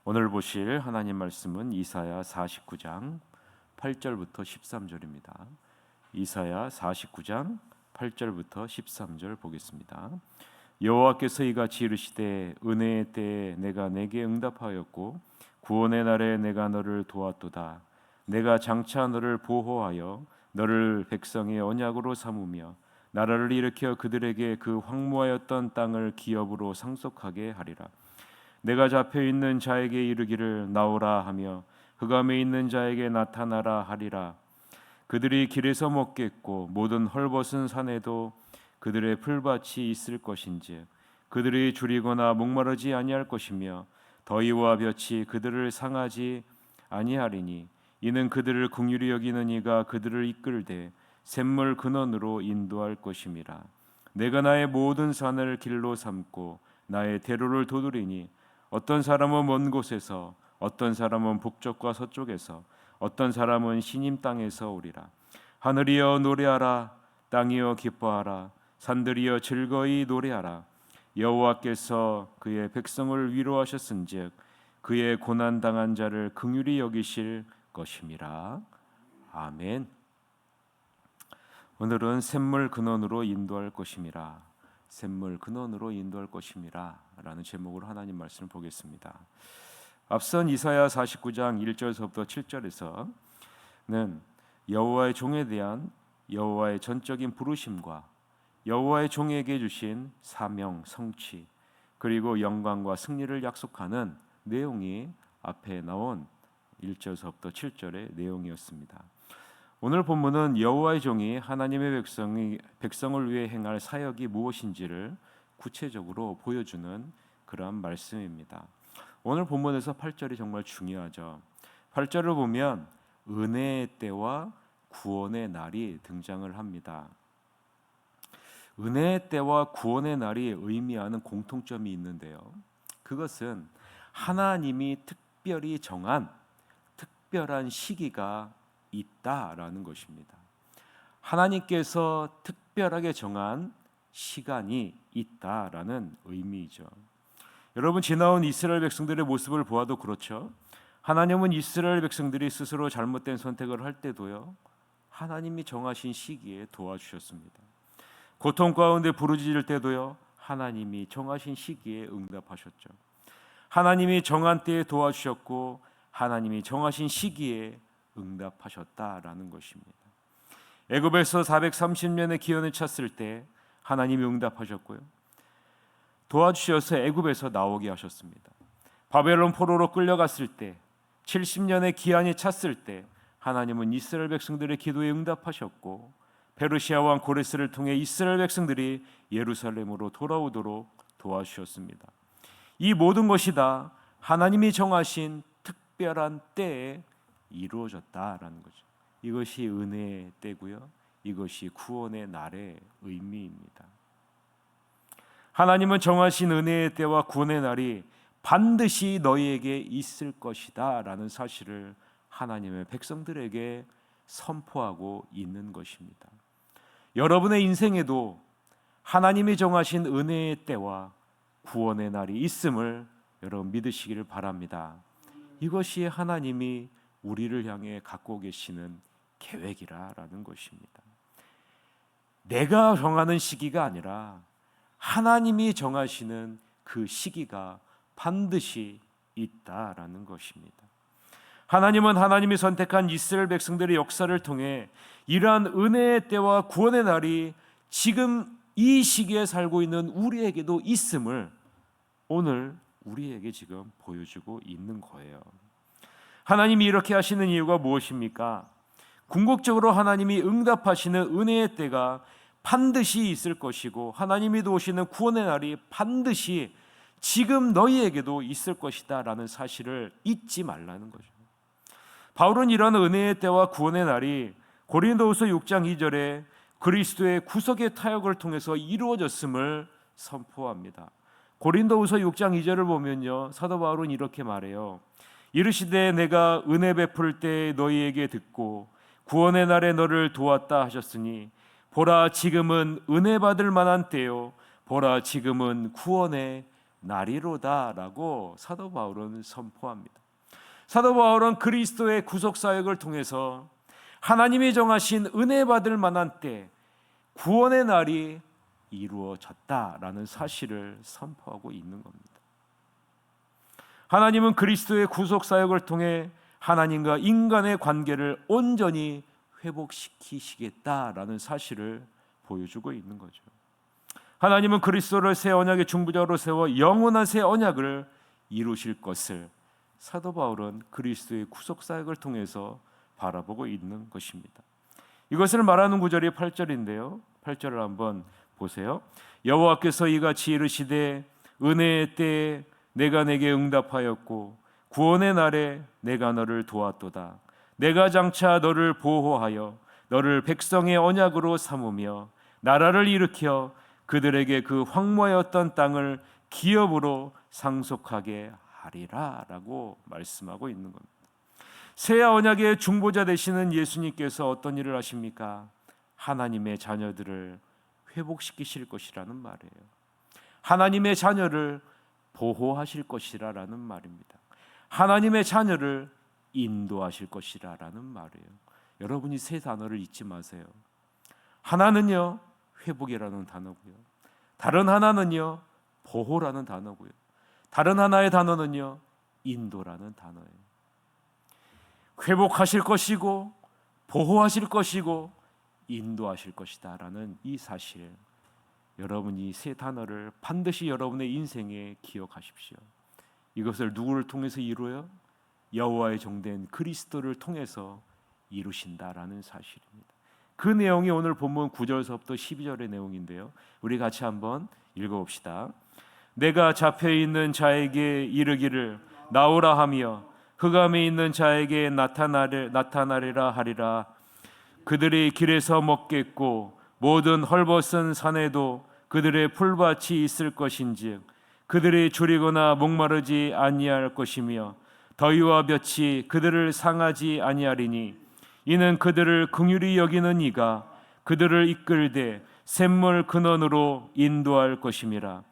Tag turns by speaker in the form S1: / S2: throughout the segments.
S1: 오늘 보실 하나님 말씀은 이사야 49장 8절부터 13절입니다. 이사야 49장 8절부터 13절 보겠습니다. 여호와께서 이같이 이르시되 은혜의 때에 내가 내게 응답하였고 구원의 날에 내가 너를 도왔도다. 내가 장차 너를 보호하여 너를 백성의 언약으로 삼으며 나라를 일으켜 그들에게 그 황무하였던 땅을 기업으로 상속하게 하리라. 내가 잡혀 있는 자에게 이르기를 나오라 하며 흑암에 있는 자에게 나타나라 하리라. 그들이 길에서 먹겠고 모든 헐벗은 산에도 그들의 풀밭이 있을 것인지 그들이 줄이거나 목마르지 아니할 것이며 더위와 볕이 그들을 상하지 아니하리니 이는 그들을 긍휼히 여기는 이가 그들을 이끌되 샘물 근원으로 인도할 것임이라. 내가 나의 모든 산을 길로 삼고 나의 대로를 도두리니 어떤 사람은 먼 곳에서 어떤 사람은 북쪽과 서쪽에서 어떤 사람은 시님 땅에서 오리라. 하늘이여 노래하라. 땅이여 기뻐하라. 산들이여 즐거이 노래하라. 여호와께서 그의 백성을 위로하셨은즉 그의 고난 당한 자를 긍휼히 여기실 것임이라. 아멘. 오늘은 샘물 근원으로 인도할 것임이라. 샘물 근원으로 인도할 것임이라 라는 제목으로 하나님 말씀을 보겠습니다. 앞선 이사야 49장 1절서부터 7절에서는 여호와의 종에 대한 여호와의 전적인 부르심과 여호와의 종에게 주신 사명, 성취 그리고 영광과 승리를 약속하는 내용이 앞에 나온 1절서부터 7절의 내용이었습니다. 오늘 본문은 여호와의 종이 하나님의 백성을 위해 행할 사역이 무엇인지를 구체적으로 보여주는 그런 말씀입니다. 오늘 본문에서 8절이 정말 중요하죠. 8절을 보면 은혜의 때와 구원의 날이 등장을 합니다. 은혜의 때와 구원의 날이 의미하는 공통점이 있는데요. 그것은 하나님이 특별히 정한 특별한 시기가 있다라는 것입니다. 하나님께서 특별하게 정한 시간이 있다라는 의미이죠. 여러분, 지나온 이스라엘 백성들의 모습을 보아도 그렇죠. 하나님은 이스라엘 백성들이 스스로 잘못된 선택을 할 때도요, 하나님이 정하신 시기에 도와주셨습니다. 고통 가운데 부르짖을 때도요, 하나님이 정하신 시기에 응답하셨죠. 하나님이 정한 때에 도와주셨고 하나님이 정하신 시기에 응답하셨다라는 것입니다. 애굽에서 430년의 기근을 찼을 때 하나님이 응답하셨고요, 도와주셔서 애굽에서 나오게 하셨습니다. 바벨론 포로로 끌려갔을 때 70년의 기한이 찼을 때 하나님은 이스라엘 백성들의 기도에 응답하셨고 페르시아 왕 고레스를 통해 이스라엘 백성들이 예루살렘으로 돌아오도록 도와주셨습니다. 이 모든 것이 다 하나님이 정하신 특별한 때에 이루어졌다라는 거죠. 이것이 은혜의 때고요, 이것이 구원의 날의 의미입니다. 하나님은 정하신 은혜의 때와 구원의 날이 반드시 너희에게 있을 것이다 라는 사실을 하나님의 백성들에게 선포하고 있는 것입니다. 여러분의 인생에도 하나님이 정하신 은혜의 때와 구원의 날이 있음을 여러분 믿으시기를 바랍니다. 이것이 하나님이 우리를 향해 갖고 계시는 계획이라는 것입니다. 내가 정하는 시기가 아니라 하나님이 정하시는 그 시기가 반드시 있다라는 것입니다. 하나님은 하나님이 선택한 이스라엘 백성들의 역사를 통해 이러한 은혜의 때와 구원의 날이 지금 이 시기에 살고 있는 우리에게도 있음을 오늘 우리에게 지금 보여주고 있는 거예요. 하나님이 이렇게 하시는 이유가 무엇입니까? 궁극적으로 하나님이 응답하시는 은혜의 때가 반드시 있을 것이고 하나님이 도우시는 구원의 날이 반드시 지금 너희에게도 있을 것이다 라는 사실을 잊지 말라는 거죠. 바울은 이런 은혜의 때와 구원의 날이 고린도후서 6장 2절에 그리스도의 구속의 타협을 통해서 이루어졌음을 선포합니다. 고린도후서 6장 2절을 보면요, 사도 바울은 이렇게 말해요. 이르시되 내가 은혜 베풀 때 너희에게 듣고 구원의 날에 너를 도왔다 하셨으니 보라 지금은 은혜 받을 만한 때요 보라 지금은 구원의 나리로다라고 사도 바울은 선포합니다. 사도 바울은 그리스도의 구속 사역을 통해서 하나님이 정하신 은혜 받을 만한 때 구원의 날이 이루어졌다라는 사실을 선포하고 있는 겁니다. 하나님은 그리스도의 구속 사역을 통해 하나님과 인간의 관계를 온전히 회복시키시겠다라는 사실을 보여주고 있는 거죠. 하나님은 그리스도를 새 언약의 중보자로 세워 영원한 새 언약을 이루실 것을 사도 바울은 그리스도의 구속 사역을 통해서 바라보고 있는 것입니다. 이것을 말하는 구절이 8절인데요. 8절을 한번 보세요. 여호와께서 이같이 이르시되 은혜의 때에 내가 내게 응답하였고 구원의 날에 내가 너를 도왔도다. 내가 장차 너를 보호하여 너를 백성의 언약으로 삼으며 나라를 일으켜 그들에게 그 황무하였던 땅을 기업으로 상속하게 하리라 라고 말씀하고 있는 겁니다. 새 언약의 중보자 되시는 예수님께서 어떤 일을 하십니까? 하나님의 자녀들을 회복시키실 것이라는 말이에요. 하나님의 자녀를 보호하실 것이라는 말입니다. 하나님의 자녀를 인도하실 것이라는 말이에요. 여러분이 세 단어를 잊지 마세요. 하나는요, 회복이라는 단어고요. 다른 하나는요, 보호라는 단어고요. 다른 하나의 단어는요, 인도라는 단어예요. 회복하실 것이고 보호하실 것이고 인도하실 것이다 라는 이 사실, 여러분이 세 단어를 반드시 여러분의 인생에 기억하십시오. 이것을 누구를 통해서 이루어요? 여호와의 종된 그리스도를 통해서 이루신다라는 사실입니다. 그 내용이 오늘 본문 9절서부터 12절의 내용인데요. 우리 같이 한번 읽어봅시다. 내가 잡혀있는 자에게 이르기를 나오라 하며 흑암에 있는 자에게 나타나리라 하리라. 그들이 길에서 먹겠고 모든 헐벗은 산에도 그들의 풀밭이 있을 것인즉 그들이 줄이거나 목마르지 아니할 것이며 더위와 볕이 그들을 상하지 아니하리니 이는 그들을 긍휼히 여기는 이가 그들을 이끌되 샘물 근원으로 인도할 것임이라.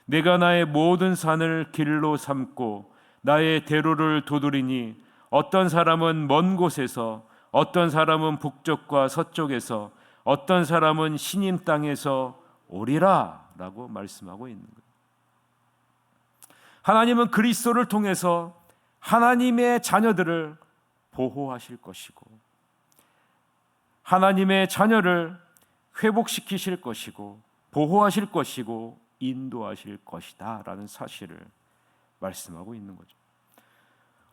S1: 내가 나의 모든 산을 길로 삼고 나의 대로를 도두리니 어떤 사람은 먼 곳에서 어떤 사람은 북쪽과 서쪽에서 어떤 사람은 신임 땅에서 오리라 라고 말씀하고 있는 거예요. 하나님은 그리스도를 통해서 하나님의 자녀들을 보호하실 것이고 하나님의 자녀를 회복시키실 것이고 보호하실 것이고 인도하실 것이다 라는 사실을 말씀하고 있는 거죠.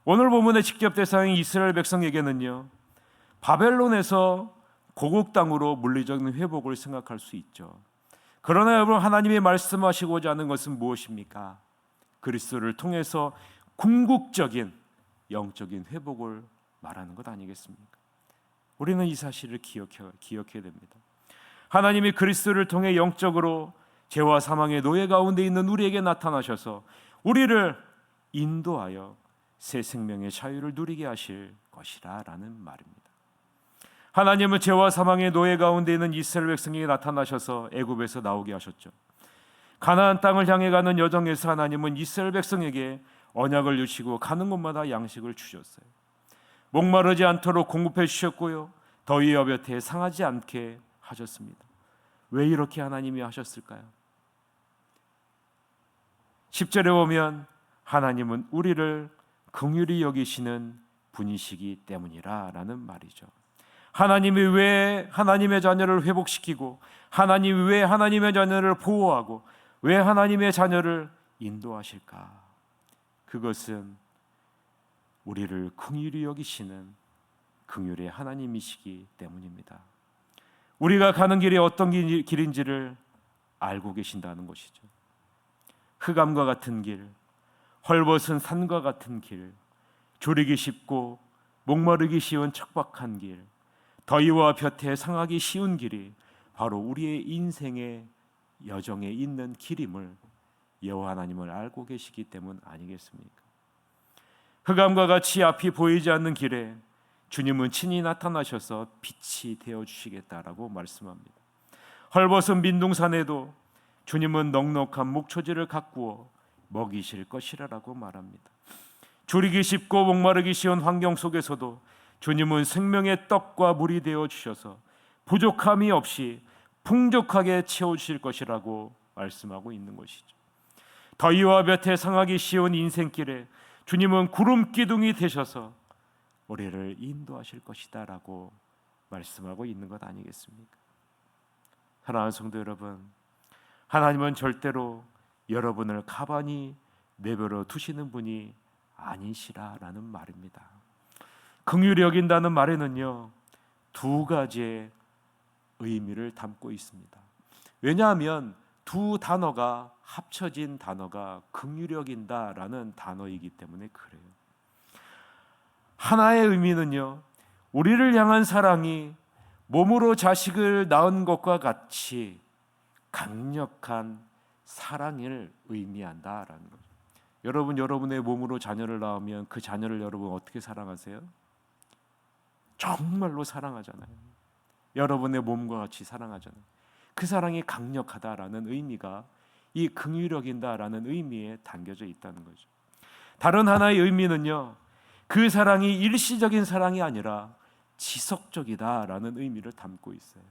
S1: 오늘 본문의 직접 대상인 이스라엘 백성에게는요, 바벨론에서 고국 땅으로 물리적인 회복을 생각할 수 있죠. 그러나 여러분, 하나님이 말씀하시고자 하는 것은 무엇입니까? 그리스도를 통해서 궁극적인 영적인 회복을 말하는 것 아니겠습니까? 우리는 이 사실을 기억해야 됩니다. 하나님이 그리스도를 통해 영적으로 죄와 사망의 노예 가운데 있는 우리에게 나타나셔서 우리를 인도하여 새 생명의 자유를 누리게 하실 것이라는 말입니다. 하나님은 죄와 사망의 노예 가운데 있는 이스라엘 백성에게 나타나셔서 애굽에서 나오게 하셨죠. 가나안 땅을 향해 가는 여정에서 하나님은 이스라엘 백성에게 언약을 주시고 가는 곳마다 양식을 주셨어요. 목마르지 않도록 공급해 주셨고요, 더위와 볕에 상하지 않게 하셨습니다. 왜 이렇게 하나님이 하셨을까요? 10절에 보면 하나님은 우리를 긍휼히 여기시는 분이시기 때문이라 라는 말이죠. 하나님이 왜 하나님의 자녀를 회복시키고 하나님이 왜 하나님의 자녀를 보호하고 왜 하나님의 자녀를 인도하실까? 그것은 우리를 긍휼히 여기시는 긍휼의 하나님이시기 때문입니다. 우리가 가는 길이 어떤 길인지를 알고 계신다는 것이죠. 흑암과 같은 길, 헐벗은 산과 같은 길, 졸이기 쉽고 목마르기 쉬운 척박한 길, 더위와 볕에 상하기 쉬운 길이 바로 우리의 인생의 여정에 있는 길임을 여호와 하나님을 알고 계시기 때문 아니겠습니까? 흑암과 같이 앞이 보이지 않는 길에 주님은 친히 나타나셔서 빛이 되어주시겠다라고 말씀합니다. 헐벗은 민둥산에도 주님은 넉넉한 목초지를 가꾸어 먹이실 것이라고 말합니다. 줄이기 쉽고 목마르기 쉬운 환경 속에서도 주님은 생명의 떡과 물이 되어 주셔서 부족함이 없이 풍족하게 채워주실 것이라고 말씀하고 있는 것이죠. 더위와 볕에 상하기 쉬운 인생길에 주님은 구름 기둥이 되셔서 우리를 인도하실 것이다 라고 말씀하고 있는 것 아니겠습니까? 사랑하는 성도 여러분, 하나님은 절대로 여러분을 가만히 내버려 두시는 분이 아니시라라는 말입니다. 긍휼히 여긴다는 말에는요, 두 가지의 의미를 담고 있습니다. 왜냐하면 두 단어가 합쳐진 단어가 긍휼히 여긴다라는 단어이기 때문에 그래요. 하나의 의미는요, 우리를 향한 사랑이 몸으로 자식을 낳은 것과 같이 강력한 사랑을 의미한다라는 거죠. 여러분, 여러분의 몸으로 자녀를 낳으면 그 자녀를 여러분 어떻게 사랑하세요? 정말로 사랑하잖아요. 여러분의 몸과 같이 사랑하잖아요. 그 사랑이 강력하다라는 의미가 이 긍휼히 여긴다라는 의미에 담겨져 있다는 거죠. 다른 하나의 의미는요, 그 사랑이 일시적인 사랑이 아니라 지속적이다라는 의미를 담고 있어요.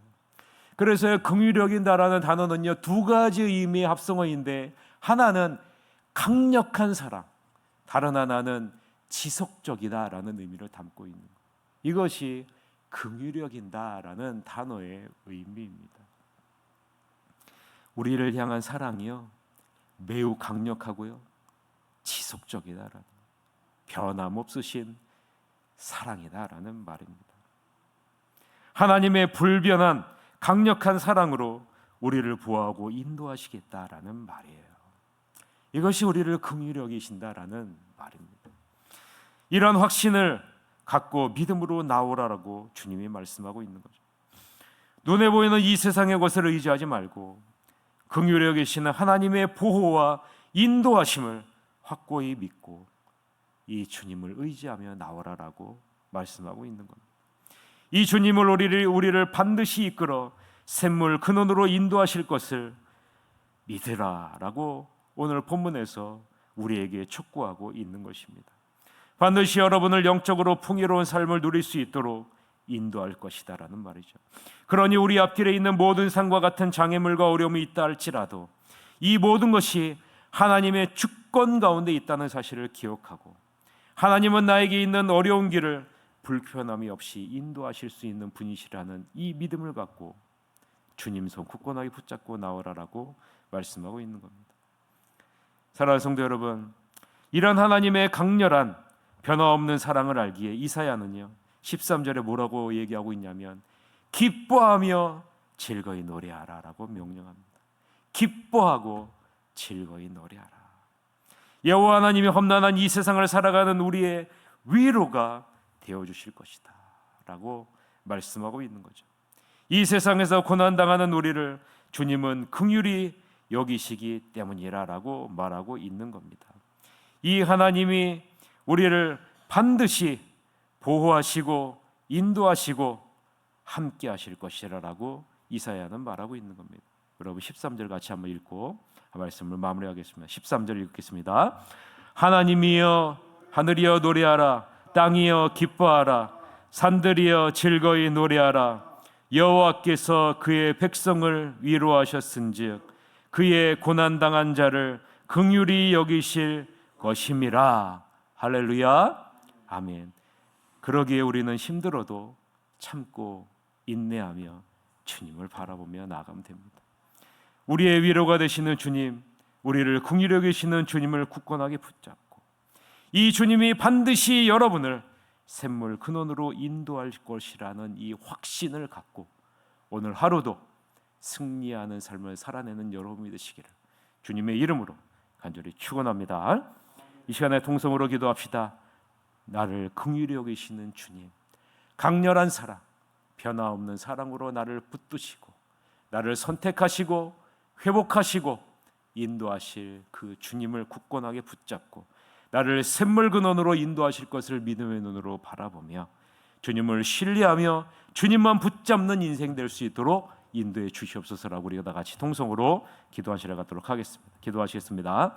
S1: 그래서 긍휼히 여긴다라는 단어는요, 두 가지 의미의 합성어인데 하나는 강력한 사랑, 다른 하나는 지속적이다라는 의미를 담고 있는 거예요. 이것이 긍휼히 여긴다라는 단어의 의미입니다. 우리를 향한 사랑이요, 매우 강력하고요, 지속적이다라는, 변함없으신 사랑이다라는 말입니다. 하나님의 불변한 강력한 사랑으로 우리를 보호하고 인도하시겠다라는 말이에요. 이것이 우리를 긍휼히 여기신다라는 말입니다. 이런 확신을 갖고 믿음으로 나오라라고 주님이 말씀하고 있는 거죠. 눈에 보이는 이 세상의 것을 의지하지 말고 긍휼히 여기시는 하나님의 보호와 인도하심을 확고히 믿고 이 주님을 의지하며 나오라라고 말씀하고 있는 겁니다. 이 주님을 우리를 반드시 이끌어 샘물 근원으로 인도하실 것을 믿으라라고 오늘 본문에서 우리에게 촉구하고 있는 것입니다. 반드시 여러분을 영적으로 풍요로운 삶을 누릴 수 있도록 인도할 것이다라는 말이죠. 그러니 우리 앞길에 있는 모든 산과 같은 장애물과 어려움이 있다 할지라도 이 모든 것이 하나님의 주권 가운데 있다는 사실을 기억하고 하나님은 나에게 있는 어려운 길을 불편함이 없이 인도하실 수 있는 분이시라는 이 믿음을 갖고 주님 손 굳건하게 붙잡고 나오라라고 말씀하고 있는 겁니다. 사랑하는 성도 여러분, 이런 하나님의 강렬한 변화없는 사랑을 알기에 이사야는요 13절에 뭐라고 얘기하고 있냐면 기뻐하며 즐거이 노래하라 라고 명령합니다. 기뻐하고 즐거이 노래하라. 여호와 하나님이 험난한 이 세상을 살아가는 우리의 위로가 되어주실 것이다 라고 말씀하고 있는 거죠. 이 세상에서 고난당하는 우리를 주님은 긍휼히 여기시기 때문이라 라고 말하고 있는 겁니다. 이 하나님이 우리를 반드시 보호하시고 인도하시고 함께 하실 것이라고 이사야는 말하고 있는 겁니다. 여러분 13절 같이 한번 읽고 말씀을 마무리하겠습니다. 13절 읽겠습니다. 하나님이여 하늘이여 노래하라, 땅이여 기뻐하라, 산들이여 즐거이 노래하라. 여호와께서 그의 백성을 위로하셨은즉 그의 고난당한 자를 긍휼히 여기실 것임이라. 할렐루야, 아멘. 그러기에 우리는 힘들어도 참고 인내하며 주님을 바라보며 나아가면 됩니다. 우리의 위로가 되시는 주님, 우리를 긍휼히 여기시는 주님을 굳건하게 붙잡고 이 주님이 반드시 여러분을 샘물 근원으로 인도할 것이라는 이 확신을 갖고 오늘 하루도 승리하는 삶을 살아내는 여러분이 되시기를 주님의 이름으로 간절히 축원합니다. 이 시간에 통성으로 기도합시다. 나를 긍휼히 여기시는 주님, 강렬한 사랑, 변화없는 사랑으로 나를 붙드시고 나를 선택하시고 회복하시고 인도하실 그 주님을 굳건하게 붙잡고 나를 샘물 근원으로 인도하실 것을 믿음의 눈으로 바라보며 주님을 신뢰하며 주님만 붙잡는 인생 될 수 있도록 인도해 주시옵소서라고 우리가 다 같이 통성으로 기도하시러 가도록 하겠습니다. 기도하시겠습니다.